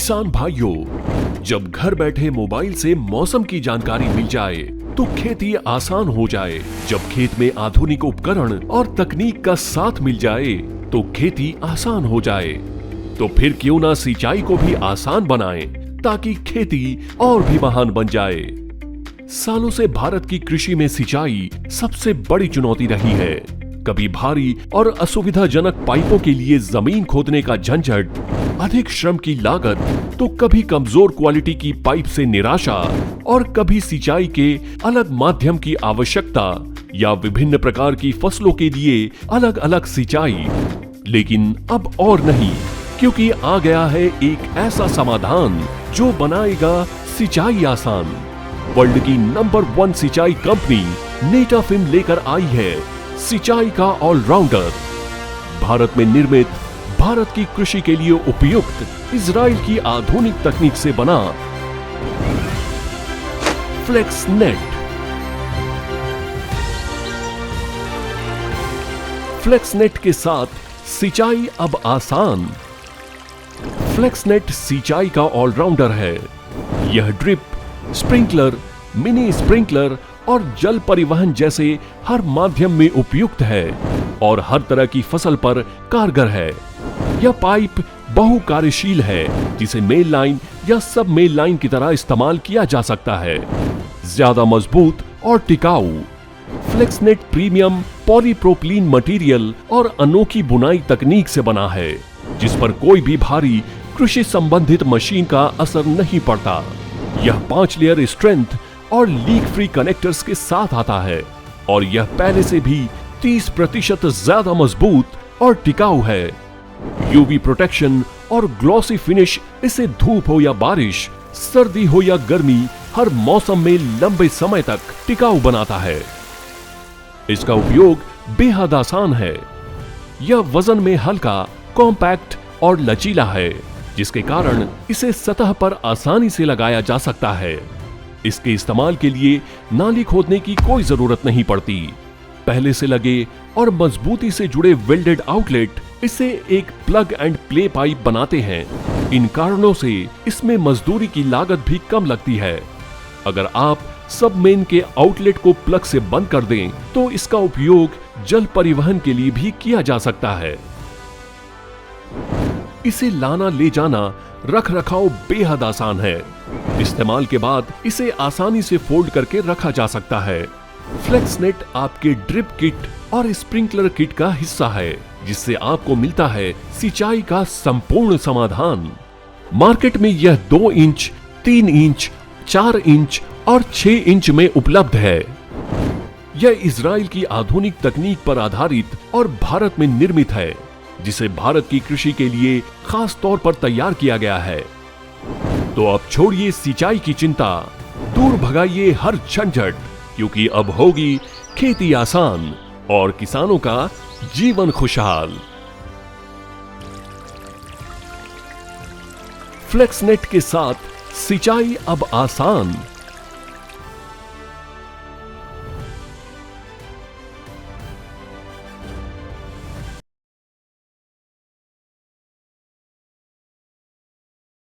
किसान भाइयों, जब घर बैठे मोबाइल से मौसम की जानकारी मिल जाए तो खेती आसान हो जाए। जब खेत में आधुनिक उपकरण और तकनीक का साथ मिल जाए तो खेती आसान हो जाए। तो फिर क्यों ना सिंचाई को भी आसान बनाएं ताकि खेती और भी महान बन जाए। सालों से भारत की कृषि में सिंचाई सबसे बड़ी चुनौती रही है। कभी भारी और असुविधाजनक पाइपों के लिए जमीन खोदने का झंझट, अधिक श्रम की लागत, तो कभी कमजोर क्वालिटी की पाइप से निराशा और कभी सिंचाई के अलग माध्यम की आवश्यकता या विभिन्न प्रकार की फसलों के लिए अलग अलग सिंचाई। लेकिन अब और नहीं, क्योंकि आ गया है एक ऐसा समाधान जो बनाएगा सिंचाई आसान। वर्ल्ड की नंबर 1 सिंचाई कंपनी नेटाफिम लेकर आई है सिंचाई का ऑलराउंडर। भारत में निर्मित, भारत की कृषि के लिए उपयुक्त, इजराइल की आधुनिक तकनीक से बना फ्लेक्सनेट। फ्लेक्सनेट के साथ सिंचाई अब आसान। फ्लेक्सनेट सिंचाई का ऑलराउंडर है। यह ड्रिप, स्प्रिंकलर, मिनी स्प्रिंकलर और जल परिवहन जैसे हर माध्यम में उपयुक्त है और हर तरह की फसल पर कारगर है। यह पाइप बहु कार्यशील है, जिसे मेल लाइन या सब मेल लाइन की तरह इस्तेमाल किया जा सकता है। ज्यादा मजबूत और टिकाऊ। फ्लेक्सनेट प्रीमियम पॉलीप्रोपिलीन मटेरियल और अनोखी बुनाई तकनीक से बना है, जिस पर कोई भी भारी कृषि संबंधित मशीन का असर नहीं पड़ता। यह 5 लेयर स्ट्रेंथ और लीक फ्री कनेक्टर्स के साथ आता है और यह पहले से भी 30% ज्यादा मजबूत और टिकाऊ है। यूवी प्रोटेक्शन और ग्लॉसी फिनिश इसे धूप हो या बारिश, सर्दी हो या गर्मी, हर मौसम में लंबे समय तक टिकाऊ बनाता है। इसका उपयोग बेहद आसान है। यह वजन में हल्का, कॉम्पैक्ट और लचीला है, जिसके कारण इसे सतह पर आसानी से लगाया जा सकता है। इसके इस्तेमाल के लिए नाली खोदने की कोई जरूरत नहीं पड़ती। पहले से लगे और मजबूती से जुड़े वेल्डेड आउटलेट इसे एक प्लग एंड प्ले पाइप बनाते हैं। इन कारणों से इसमें मजदूरी की लागत भी कम लगती है। अगर आप सब मेन के आउटलेट को प्लग से बंद कर दें तो इसका उपयोग जल परिवहन के लिए भी किया जा सकता है। इसे लाना ले जाना, रख रखाव बेहद आसान है। इस्तेमाल के बाद इसे आसानी से फोल्ड करके रखा जा सकता है। फ्लेक्सनेट आपके ड्रिप किट और स्प्रिंकलर किट का हिस्सा है, जिससे आपको मिलता है सिंचाई का संपूर्ण समाधान। मार्केट में यह 2 इंच, 3 इंच, 4 इंच और 6 इंच में उपलब्ध है। यह इजराइल की आधुनिक तकनीक पर आधारित और भारत में निर्मित है, जिसे भारत की कृषि के लिए खास तौर पर तैयार किया गया है। तो अब छोड़िए सिंचाई की चिंता, दूर भगाइए हर झंझट, क्योंकि अब होगी खेती आसान और किसानों का जीवन खुशहाल। फ्लेक्सनेट के साथ सिंचाई अब आसान।